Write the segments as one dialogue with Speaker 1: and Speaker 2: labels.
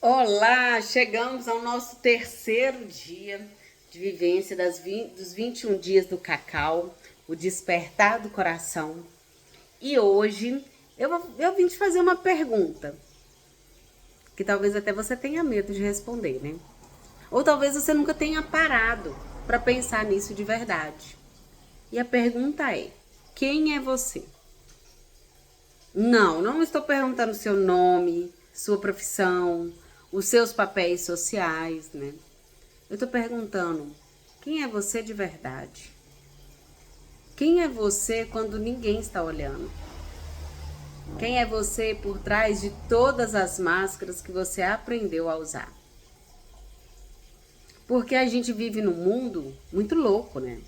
Speaker 1: Olá, chegamos ao nosso terceiro dia de vivência dos 21 dias do cacau, o despertar do coração. E hoje eu vim te fazer uma pergunta, que talvez até você tenha medo de responder, né? Ou talvez você nunca tenha parado para pensar nisso de verdade. E a pergunta é: quem é você? Não estou perguntando seu nome, sua profissão, os seus papéis sociais, né? Eu estou perguntando, quem é você de verdade? Quem é você quando ninguém está olhando? Quem é você por trás de todas as máscaras que você aprendeu a usar? Porque a gente vive num mundo muito louco, né?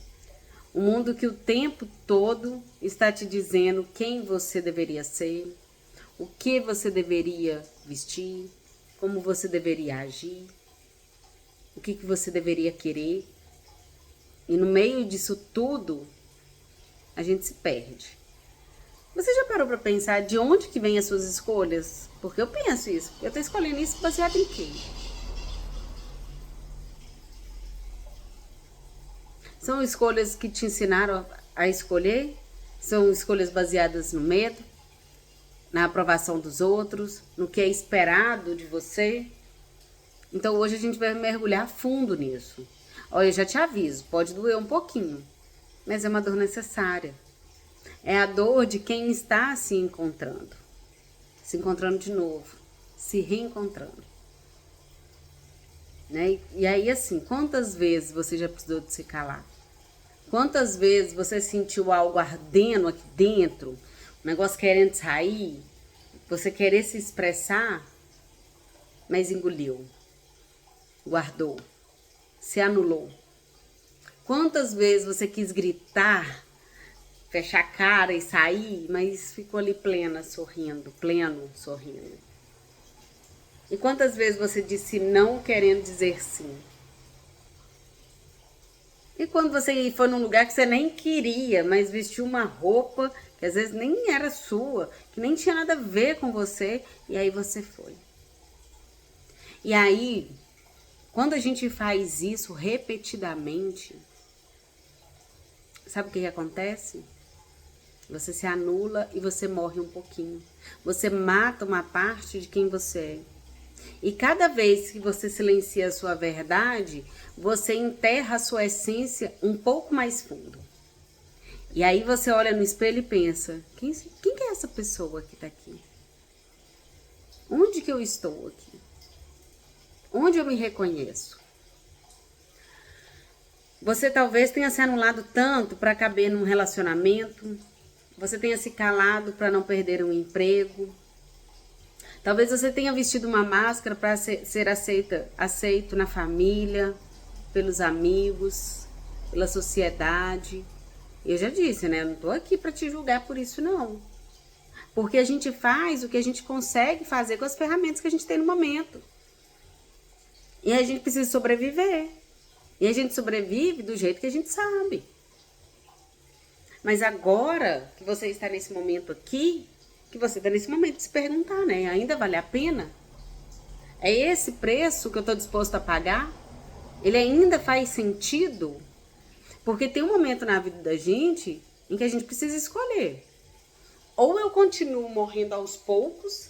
Speaker 1: Um mundo que o tempo todo está te dizendo quem você deveria ser, o que você deveria vestir, como você deveria agir, o que você deveria querer. E no meio disso tudo, a gente se perde. Você já parou para pensar de onde que vem as suas escolhas? Porque eu penso isso. Eu tô escolhendo isso baseado em quê? São escolhas que te ensinaram a escolher? São escolhas baseadas no medo, na aprovação dos outros, no que é esperado de você? Então hoje a gente vai mergulhar fundo nisso. Olha, eu já te aviso, pode doer um pouquinho, mas é uma dor necessária. É a dor de quem está se encontrando de novo, se reencontrando. Né? E aí, assim, quantas vezes você já precisou de se calar? Quantas vezes você sentiu algo ardendo aqui dentro, um negócio querendo sair, você querer se expressar, mas engoliu, guardou, se anulou? Quantas vezes você quis gritar, fechar a cara e sair, mas ficou ali pleno, sorrindo? E quantas vezes você disse não querendo dizer sim? E quando você foi num lugar que você nem queria, mas vestiu uma roupa que às vezes nem era sua, que nem tinha nada a ver com você, e aí você foi. E aí, quando a gente faz isso repetidamente, sabe o que acontece? Você se anula e você morre um pouquinho. Você mata uma parte de quem você é. E cada vez que você silencia a sua verdade, você enterra a sua essência um pouco mais fundo. E aí você olha no espelho e pensa, quem que é essa pessoa que está aqui? Onde que eu estou aqui? Onde eu me reconheço? Você talvez tenha se anulado tanto para caber num relacionamento, você tenha se calado para não perder um emprego, talvez você tenha vestido uma máscara para ser aceito na família, pelos amigos, pela sociedade. Eu já disse, né? Eu não tô aqui para te julgar por isso, não. Porque a gente faz o que a gente consegue fazer com as ferramentas que a gente tem no momento. E a gente precisa sobreviver. E a gente sobrevive do jeito que a gente sabe. Mas agora que você está nesse momento aqui, que você está nesse momento de se perguntar, né? Ainda vale a pena? É esse preço que eu estou disposto a pagar? Ele ainda faz sentido? Porque tem um momento na vida da gente em que a gente precisa escolher. Ou eu continuo morrendo aos poucos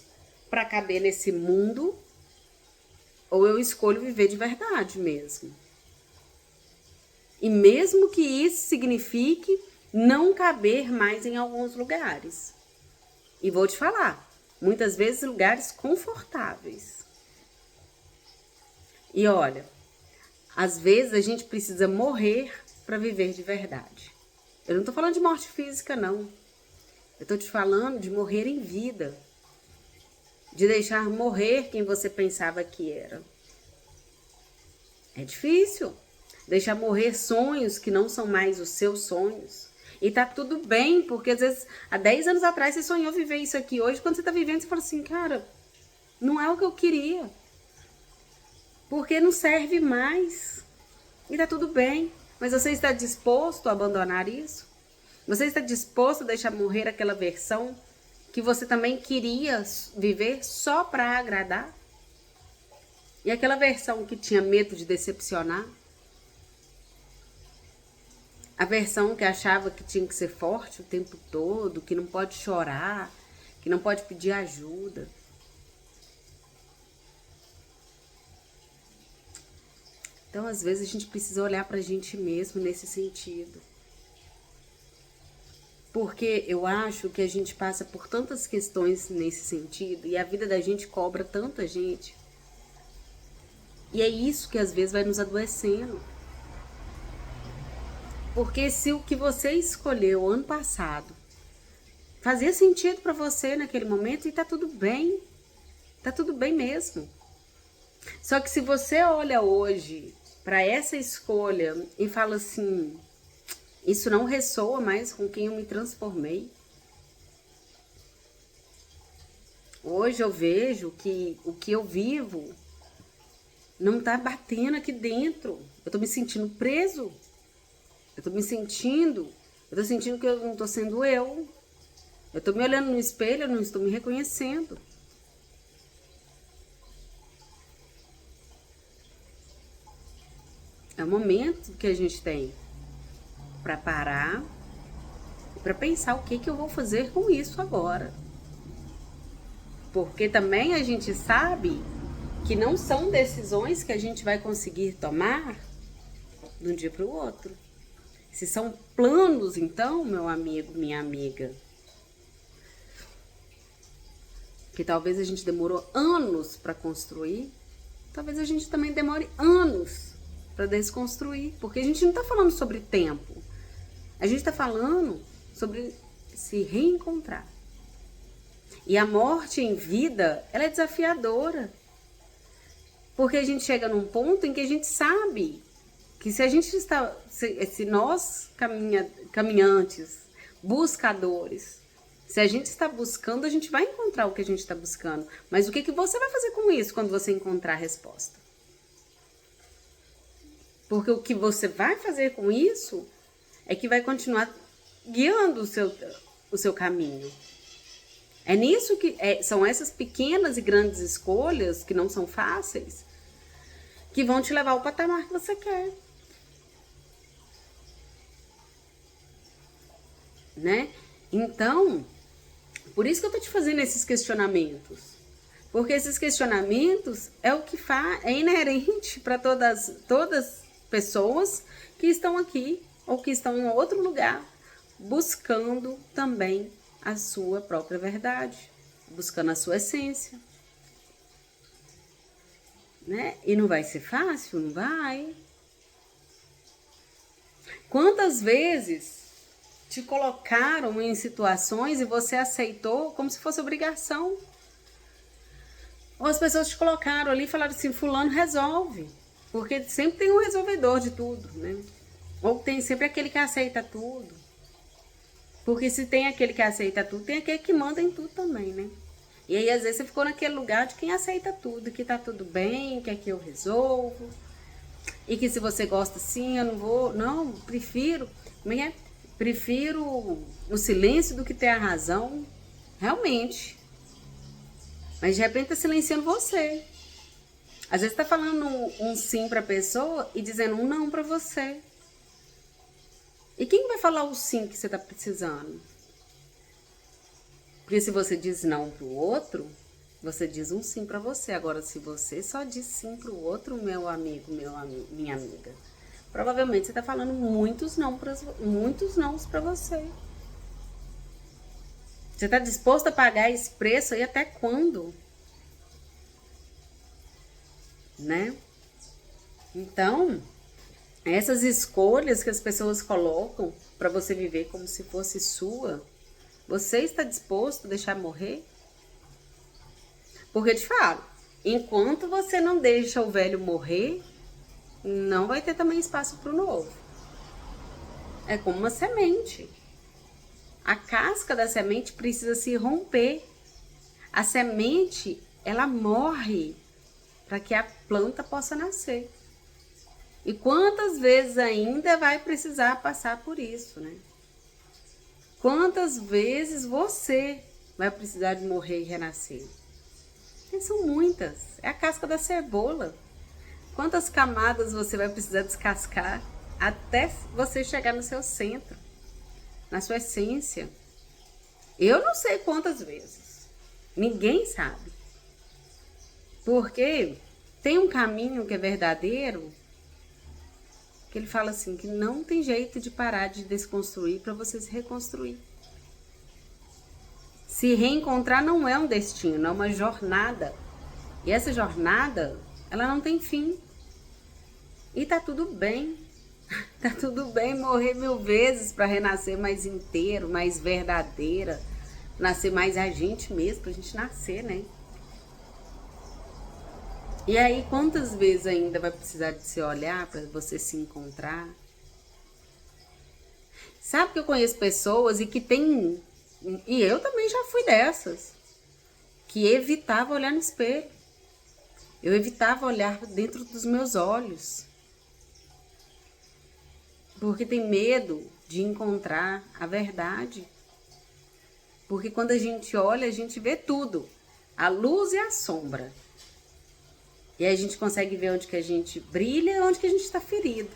Speaker 1: para caber nesse mundo, ou eu escolho viver de verdade mesmo. E mesmo que isso signifique não caber mais em alguns lugares. E vou te falar, muitas vezes lugares confortáveis. E olha, às vezes a gente precisa morrer para viver de verdade. Eu não tô falando de morte física, não. Eu tô te falando de morrer em vida. De deixar morrer quem você pensava que era. É difícil. Deixar morrer sonhos que não são mais os seus sonhos. E tá tudo bem, porque às vezes, há 10 anos atrás, você sonhou viver isso aqui. Hoje, quando você tá vivendo, você fala assim, cara, não é o que eu queria. Porque não serve mais. E tá tudo bem. Mas você está disposto a abandonar isso? Você está disposto a deixar morrer aquela versão que você também queria viver só para agradar? E aquela versão que tinha medo de decepcionar? A versão que achava que tinha que ser forte o tempo todo, que não pode chorar, que não pode pedir ajuda. Então, às vezes, a gente precisa olhar pra gente mesmo nesse sentido. Porque eu acho que a gente passa por tantas questões nesse sentido e a vida da gente cobra tanta gente. E é isso que às vezes vai nos adoecendo. Porque se o que você escolheu ano passado fazia sentido pra você naquele momento, e tá tudo bem. Tá tudo bem mesmo. Só que se você olha hoje pra essa escolha e fala assim, isso não ressoa mais com quem eu me transformei. Hoje eu vejo que o que eu vivo não tá batendo aqui dentro. Eu tô me sentindo preso. Eu tô sentindo que eu não tô sendo eu. Eu tô me olhando no espelho, eu não estou me reconhecendo. É o momento que a gente tem para parar e para pensar o que eu vou fazer com isso agora. Porque também a gente sabe que não são decisões que a gente vai conseguir tomar de um dia para o outro. Se são planos, então, meu amigo, minha amiga, que talvez a gente demorou anos para construir, talvez a gente também demore anos para desconstruir, porque a gente não está falando sobre tempo, a gente está falando sobre se reencontrar. E a morte em vida, ela é desafiadora, porque a gente chega num ponto em que a gente sabe que se a gente está, se nós caminhantes, buscadores, se a gente está buscando, a gente vai encontrar o que a gente está buscando. Mas o que você vai fazer com isso quando você encontrar a resposta? Porque o que você vai fazer com isso é que vai continuar guiando o seu caminho. É nisso que são essas pequenas e grandes escolhas, que não são fáceis, que vão te levar ao patamar que você quer. Né? Então, por isso que eu tô te fazendo esses questionamentos. Porque esses questionamentos é o que é inerente para todas pessoas que estão aqui ou que estão em outro lugar, buscando também a sua própria verdade, buscando a sua essência. Né? E não vai ser fácil? Não vai. Quantas vezes te colocaram em situações e você aceitou como se fosse obrigação? Ou as pessoas te colocaram ali e falaram assim, fulano resolve. Porque sempre tem um resolvedor de tudo, né? Ou tem sempre aquele que aceita tudo. Porque se tem aquele que aceita tudo, tem aquele que manda em tudo também, né? E aí às vezes você ficou naquele lugar de quem aceita tudo, que tá tudo bem, que aqui eu resolvo. E que se você gosta assim, eu não vou... Não, prefiro... Como é? Prefiro o silêncio do que ter a razão. Realmente. Mas de repente tá silenciando você. Às vezes tá falando um sim pra pessoa e dizendo um não pra você. E quem vai falar o sim que você tá precisando? Porque se você diz não pro outro, você diz um sim pra você. Agora, se você só diz sim pro outro, meu amigo, minha amiga, provavelmente você tá falando muitos nãos pra você. Você tá disposto a pagar esse preço aí até quando? Né? Então, essas escolhas que as pessoas colocam para você viver como se fosse sua, você está disposto a deixar morrer? Porque eu te falo, enquanto você não deixa o velho morrer, não vai ter também espaço para o novo. É como uma semente. A casca da semente precisa se romper. A semente, ela morre para que a planta possa nascer. E quantas vezes ainda vai precisar passar por isso, né? Quantas vezes você vai precisar de morrer e renascer? E são muitas. É a casca da cebola. Quantas camadas você vai precisar descascar até você chegar no seu centro, na sua essência? Eu não sei quantas vezes. Ninguém sabe. Porque tem um caminho que é verdadeiro, que ele fala assim, que não tem jeito de parar de desconstruir para você se reconstruir. Se reencontrar não é um destino, é uma jornada. E essa jornada, ela não tem fim. E tá tudo bem. Tá tudo bem morrer 1000 vezes para renascer mais inteiro, mais verdadeira. Nascer mais a gente mesmo, pra gente nascer, né? E aí, quantas vezes ainda vai precisar de se olhar para você se encontrar? Sabe que eu conheço pessoas e que tem... E eu também já fui dessas. Que evitava olhar no espelho. Eu evitava olhar dentro dos meus olhos. Porque tem medo de encontrar a verdade. Porque quando a gente olha, a gente vê tudo. A luz e a sombra. E aí a gente consegue ver onde que a gente brilha e onde que a gente está ferido.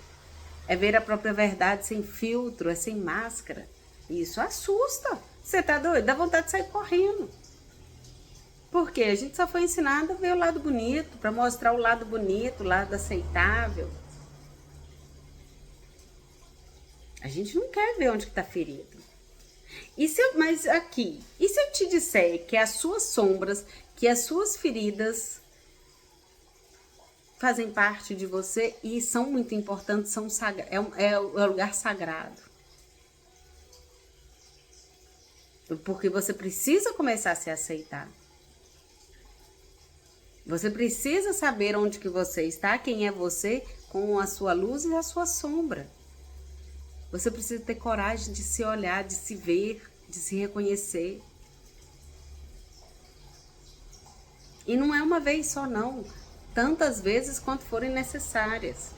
Speaker 1: É ver a própria verdade sem filtro, é sem máscara. E isso assusta. Você tá doido? Dá vontade de sair correndo. Por quê? A gente só foi ensinado a ver o lado bonito, para mostrar o lado bonito, o lado aceitável. A gente não quer ver onde que tá ferido. Mas aqui, e se eu te disser que as suas sombras, que as suas feridas fazem parte de você e são muito importantes, é o lugar sagrado. Porque você precisa começar a se aceitar. Você precisa saber onde que você está, quem é você, com a sua luz e a sua sombra. Você precisa ter coragem de se olhar, de se ver, de se reconhecer. E não é uma vez só, não. Tantas vezes quanto forem necessárias.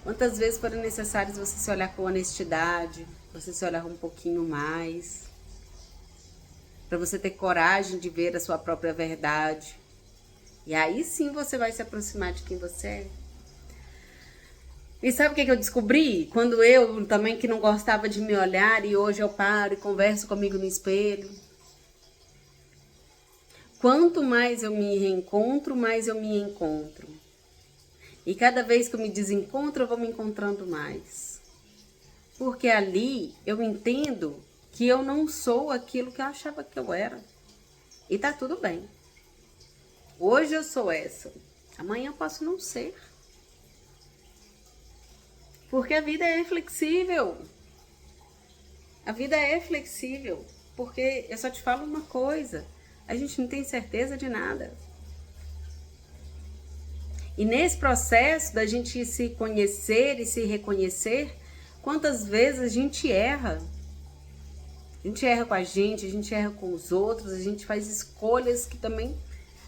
Speaker 1: Quantas vezes forem necessárias você se olhar com honestidade, você se olhar um pouquinho mais. Para você ter coragem de ver a sua própria verdade. E aí sim você vai se aproximar de quem você é. E sabe o que eu descobri? Quando eu também que não gostava de me olhar e hoje eu paro e converso comigo no espelho. Quanto mais eu me reencontro, mais eu me encontro. E cada vez que eu me desencontro, eu vou me encontrando mais. Porque ali eu entendo que eu não sou aquilo que eu achava que eu era. E tá tudo bem. Hoje eu sou essa. Amanhã eu posso não ser. Porque a vida é flexível. A vida é flexível. Porque eu só te falo uma coisa. A gente não tem certeza de nada. E nesse processo da gente se conhecer e se reconhecer, quantas vezes a gente erra. A gente erra com a gente erra com os outros, a gente faz escolhas que também...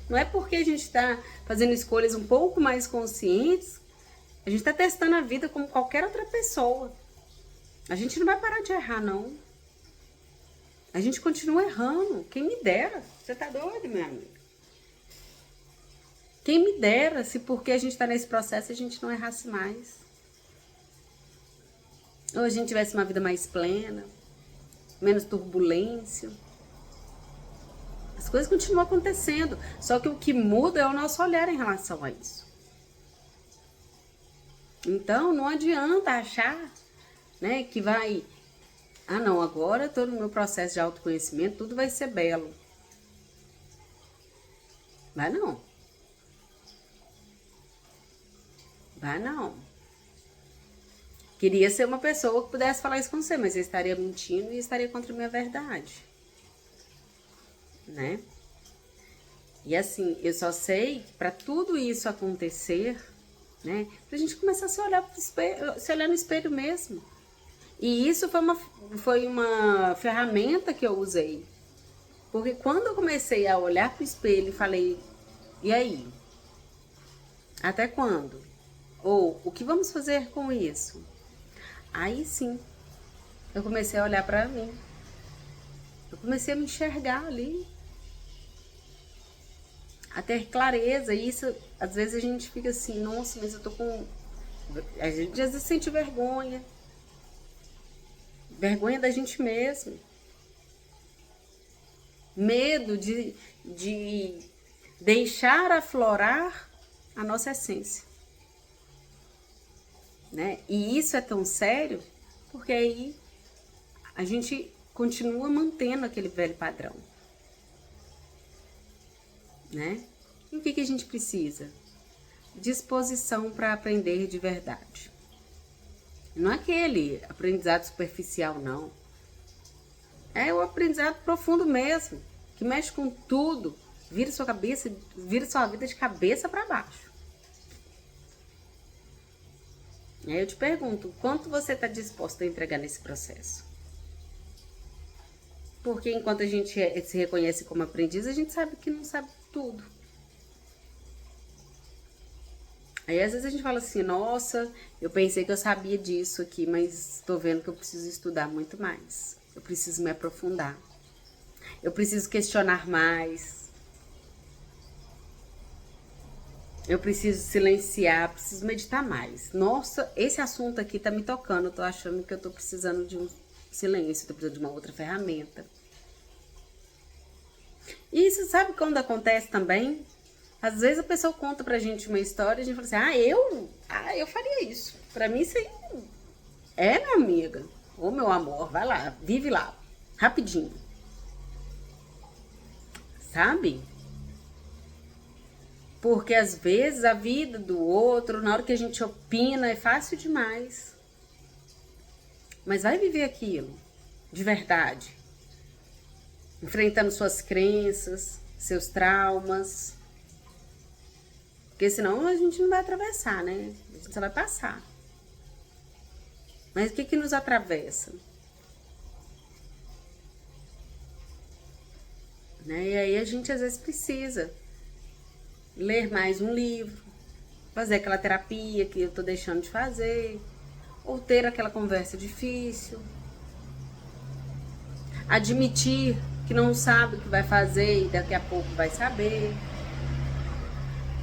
Speaker 1: Não é porque a gente está fazendo escolhas um pouco mais conscientes, a gente está testando a vida como qualquer outra pessoa. A gente não vai parar de errar, não. A gente continua errando. Quem me dera. Você tá doido, minha amiga? Quem me dera se porque a gente está nesse processo a gente não errasse mais. Ou a gente tivesse uma vida mais plena, menos turbulência. As coisas continuam acontecendo. Só que o que muda é o nosso olhar em relação a isso. Então, não adianta achar, né, que vai... Ah, não, agora todo o meu processo de autoconhecimento, tudo vai ser belo. Vai não. Vai não. Queria ser uma pessoa que pudesse falar isso com você, mas eu estaria mentindo e estaria contra a minha verdade. Né? E assim, eu só sei que para tudo isso acontecer, né, pra gente começar a se olhar pro espelho, se olhar no espelho mesmo. E isso foi uma ferramenta que eu usei. Porque quando eu comecei a olhar pro espelho e falei, e aí? Até quando? Ou, o que vamos fazer com isso? Aí sim, eu comecei a olhar pra mim. Eu comecei a me enxergar ali. a ter clareza. E isso, às vezes a gente fica assim, nossa, mas eu tô com... A gente às vezes sente vergonha. Vergonha da gente mesmo. Medo de deixar aflorar a nossa essência. Né? E isso é tão sério, porque aí a gente continua mantendo aquele velho padrão. Né? E o que a gente precisa? Disposição para aprender de verdade. Não é aquele aprendizado superficial, não. É o aprendizado profundo mesmo, que mexe com tudo, vira sua cabeça, vira sua vida de cabeça para baixo. E aí eu te pergunto, quanto você está disposto a entregar nesse processo? Porque enquanto a gente se reconhece como aprendiz, a gente sabe que não sabe tudo. Aí às vezes a gente fala assim, nossa, eu pensei que eu sabia disso aqui, mas estou vendo que eu preciso estudar muito mais. Eu preciso me aprofundar. Eu preciso questionar mais. Eu preciso silenciar, preciso meditar mais. Nossa, esse assunto aqui tá me tocando. Eu tô achando que eu tô precisando de um silêncio, tô precisando de uma outra ferramenta. E isso sabe quando acontece também? Às vezes a pessoa conta pra gente uma história e a gente fala assim, eu faria isso. Pra mim isso aí minha amiga. Ô meu amor, vai lá, vive lá, rapidinho. Sabe? Porque às vezes a vida do outro, na hora que a gente opina, é fácil demais. Mas vai viver aquilo, de verdade. Enfrentando suas crenças, seus traumas. Porque senão a gente não vai atravessar, né? A gente só vai passar. Mas o que nos atravessa? Né? E aí a gente às vezes precisa ler mais um livro, fazer aquela terapia que eu tô deixando de fazer, ou ter aquela conversa difícil, admitir que não sabe o que vai fazer e daqui a pouco vai saber.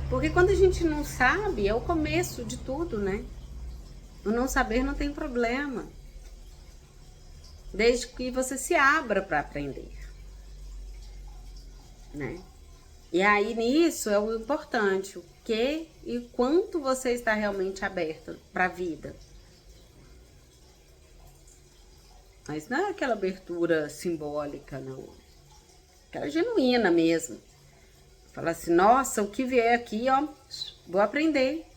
Speaker 1: Porque quando a gente não sabe, é o começo de tudo, né? O não saber não tem problema. Desde que você se abra para aprender. Né? E aí nisso é o importante, o que e quanto você está realmente aberto para a vida. Mas não é aquela abertura simbólica, não. Aquela genuína mesmo. Fala assim, nossa, o que vier aqui, ó, vou aprender.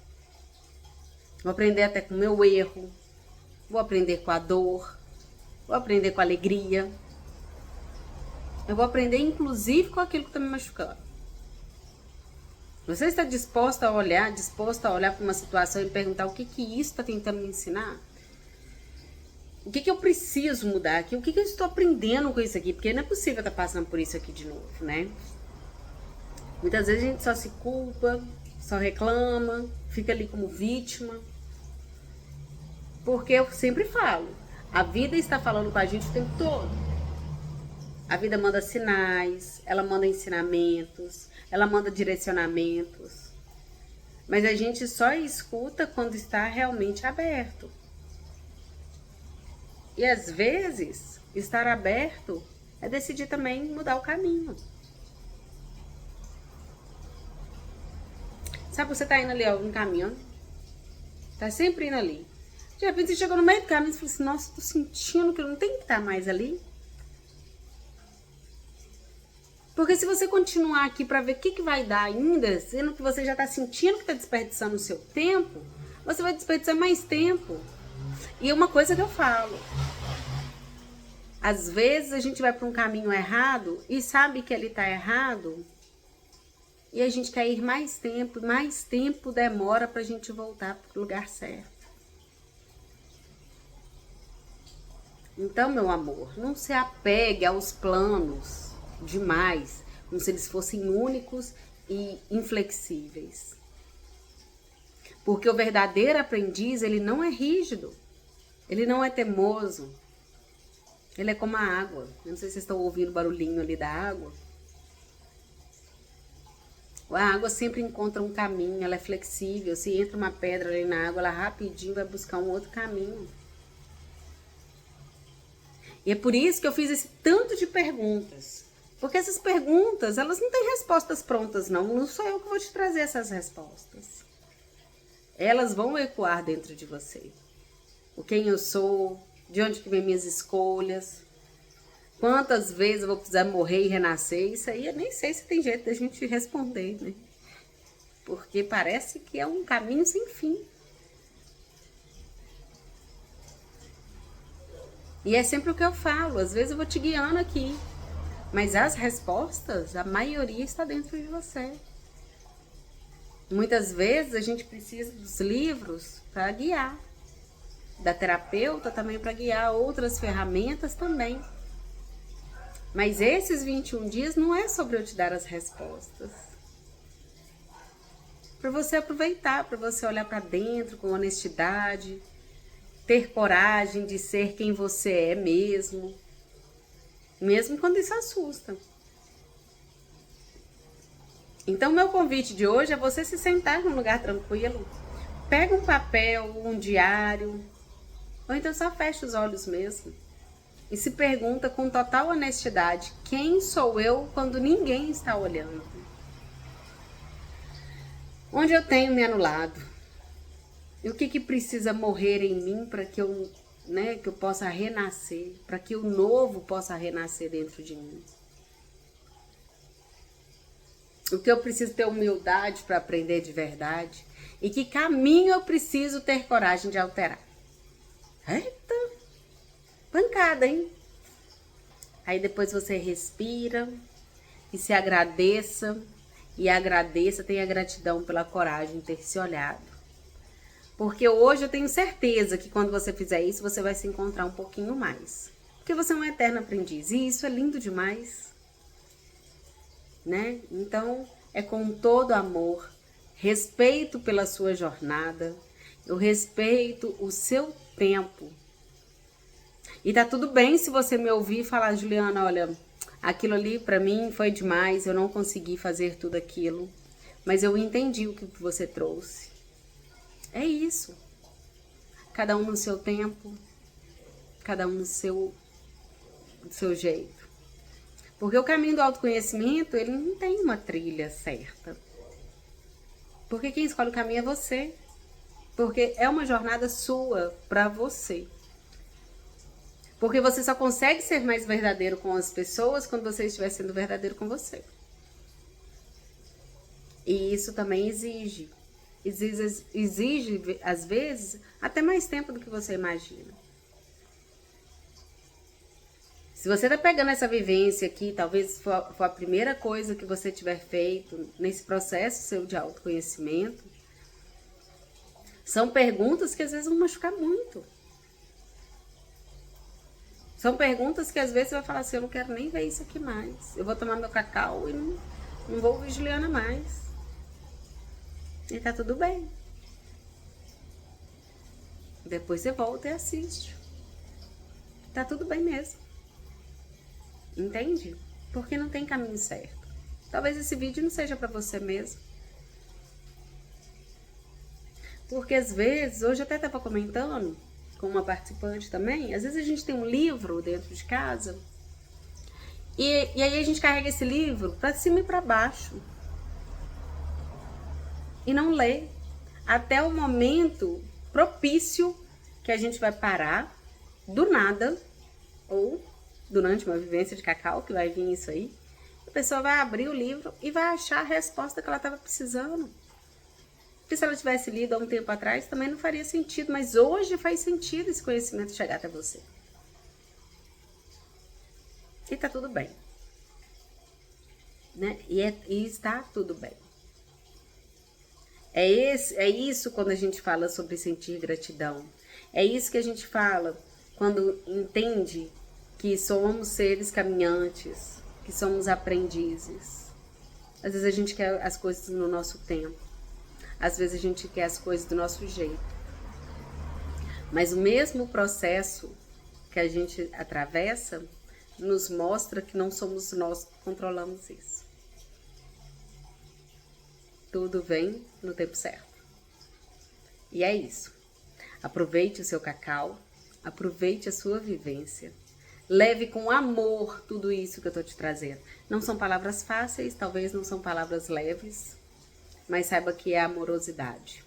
Speaker 1: Vou aprender até com o meu erro. Vou aprender com a dor. Vou aprender com a alegria. Eu vou aprender, inclusive, com aquilo que está me machucando. Você está disposto a olhar para uma situação e perguntar o que isso está tentando me ensinar? O que eu preciso mudar aqui? O que eu estou aprendendo com isso aqui? Porque não é possível estar passando por isso aqui de novo, né? Muitas vezes a gente só se culpa, só reclama, fica ali como vítima. Porque eu sempre falo, a vida está falando com a gente o tempo todo. A vida manda sinais, ela manda ensinamentos, ela manda direcionamentos. Mas a gente só escuta quando está realmente aberto. E às vezes, estar aberto é decidir também mudar o caminho. Sabe, você tá indo ali, ó, no caminho, tá sempre indo ali. De repente você chegou no meio do caminho e falou assim, nossa, tô sentindo que eu não tenho que estar mais ali. Porque se você continuar aqui para ver o que vai dar ainda, sendo que você já tá sentindo que tá desperdiçando o seu tempo, você vai desperdiçar mais tempo. E uma coisa que eu falo, às vezes a gente vai para um caminho errado e sabe que ele tá errado, e a gente quer ir mais tempo demora pra gente voltar pro lugar certo. Então, meu amor, não se apegue aos planos demais, como se eles fossem únicos e inflexíveis. Porque o verdadeiro aprendiz, ele não é rígido, ele não é teimoso, ele é como a água. Eu não sei se vocês estão ouvindo o barulhinho ali da água. A água sempre encontra um caminho, ela é flexível. Se entra uma pedra ali na água, ela rapidinho vai buscar um outro caminho. E é por isso que eu fiz esse tanto de perguntas. Porque essas perguntas, elas não têm respostas prontas, não. Não sou eu que vou te trazer essas respostas. Elas vão ecoar dentro de você. O quem eu sou, de onde que vem minhas escolhas, quantas vezes eu vou precisar morrer e renascer. Isso aí eu nem sei se tem jeito da gente responder, né? Porque parece que é um caminho sem fim. E é sempre o que eu falo, às vezes eu vou te guiando aqui. Mas as respostas, a maioria está dentro de você. Muitas vezes a gente precisa dos livros para guiar. Da terapeuta também para guiar, outras ferramentas também. Mas esses 21 dias não é sobre eu te dar as respostas. Para você aproveitar, para você olhar para dentro com honestidade, ter coragem de ser quem você é mesmo quando isso assusta. Então, meu convite de hoje é você se sentar num lugar tranquilo, pega um papel, um diário, ou então só fecha os olhos mesmo e se pergunta com total honestidade: quem sou eu quando ninguém está olhando? Onde eu tenho me anulado? E o que precisa morrer em mim para que eu possa renascer, para que o novo possa renascer dentro de mim? O que eu preciso ter humildade para aprender de verdade? E que caminho eu preciso ter coragem de alterar? Eita! Pancada, hein? Aí depois você respira e se agradeça. E agradeça, tenha gratidão pela coragem de ter se olhado. Porque hoje eu tenho certeza que quando você fizer isso, você vai se encontrar um pouquinho mais. Porque você é um eterno aprendiz. E isso é lindo demais. Né? Então, é com todo amor, respeito pela sua jornada, eu respeito o seu tempo. E tá tudo bem se você me ouvir e falar: Juliana, olha, aquilo ali pra mim foi demais, eu não consegui fazer tudo aquilo, mas eu entendi o que você trouxe. É isso. Cada um no seu tempo, cada um no seu jeito. Porque o caminho do autoconhecimento, ele não tem uma trilha certa. Porque quem escolhe o caminho é você. Porque é uma jornada sua para você. Porque você só consegue ser mais verdadeiro com as pessoas quando você estiver sendo verdadeiro com você. E isso também exige, às vezes, até mais tempo do que você imagina. Se você tá pegando essa vivência aqui, talvez for a primeira coisa que você tiver feito nesse processo seu de autoconhecimento, são perguntas que às vezes vão machucar muito. São perguntas que às vezes você vai falar assim: eu não quero nem ver isso aqui mais. Eu vou tomar meu cacau e não vou ouvir Juliana mais. E tá tudo bem. Depois você volta e assiste. Tá tudo bem mesmo. Entende? Porque não tem caminho certo. Talvez esse vídeo não seja para você mesmo. Porque às vezes, hoje eu até estava comentando com uma participante também, às vezes a gente tem um livro dentro de casa e aí a gente carrega esse livro para cima e para baixo e não lê até o momento propício que a gente vai parar do nada ou durante uma vivência de cacau, que vai vir isso aí, a pessoa vai abrir o livro e vai achar a resposta que ela estava precisando. Porque se ela tivesse lido há um tempo atrás, também não faria sentido, mas hoje faz sentido esse conhecimento chegar até você. E tá tudo bem. Né? E está tudo bem. É isso quando a gente fala sobre sentir gratidão. É isso que a gente fala quando entende que somos seres caminhantes, que somos aprendizes. Às vezes a gente quer as coisas no nosso tempo. Às vezes a gente quer as coisas do nosso jeito. Mas o mesmo processo que a gente atravessa nos mostra que não somos nós que controlamos isso. tudo vem no tempo certo. E é isso. Aproveite o seu cacau, aproveite a sua vivência. Leve com amor tudo isso que eu tô te trazendo. Não são palavras fáceis, talvez não são palavras leves, mas saiba que é amorosidade.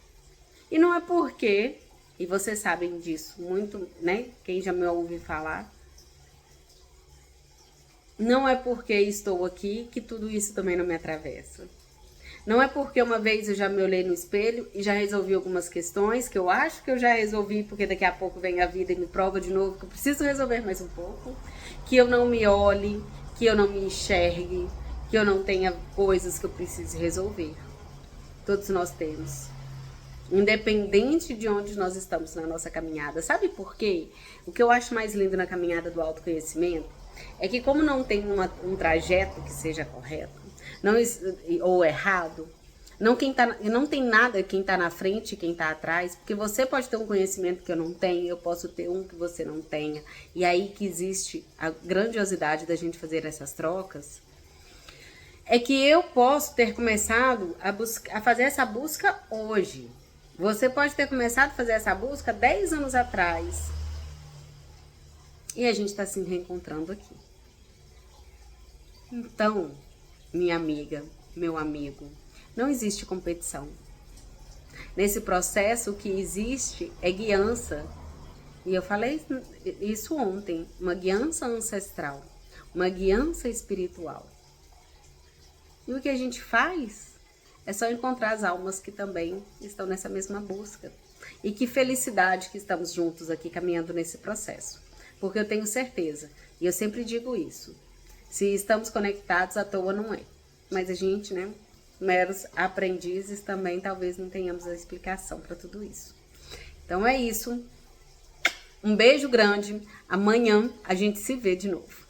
Speaker 1: E não é porque, e vocês sabem disso muito, né? Quem já me ouve falar, não é porque estou aqui que tudo isso também não me atravessa. Não é porque uma vez eu já me olhei no espelho e já resolvi algumas questões que eu acho que eu já resolvi, porque daqui a pouco vem a vida e me prova de novo que eu preciso resolver mais um pouco, que eu não me olhe, que eu não me enxergue, que eu não tenha coisas que eu precise resolver. Todos nós temos. Independente de onde nós estamos na nossa caminhada. Sabe por quê? O que eu acho mais lindo na caminhada do autoconhecimento é que como não tem um trajeto que seja correto, não, ou errado, não tem nada quem está na frente e quem está atrás, porque você pode ter um conhecimento que eu não tenho, eu posso ter um que você não tenha, e aí que existe a grandiosidade da gente fazer essas trocas, é que eu posso ter começado a fazer essa busca hoje. Você pode ter começado a fazer essa busca 10 anos atrás, e a gente está se reencontrando aqui. Então, minha amiga, meu amigo, não existe competição. Nesse processo o que existe é guiança. E eu falei isso ontem, uma guiança ancestral, uma guiança espiritual. E o que a gente faz é só encontrar as almas que também estão nessa mesma busca. E que felicidade que estamos juntos aqui caminhando nesse processo. Porque eu tenho certeza, e eu sempre digo isso, se estamos conectados, à toa não é. Mas a gente, né, meros aprendizes, também talvez não tenhamos a explicação para tudo isso. Então é isso. Um beijo grande. Amanhã a gente se vê de novo.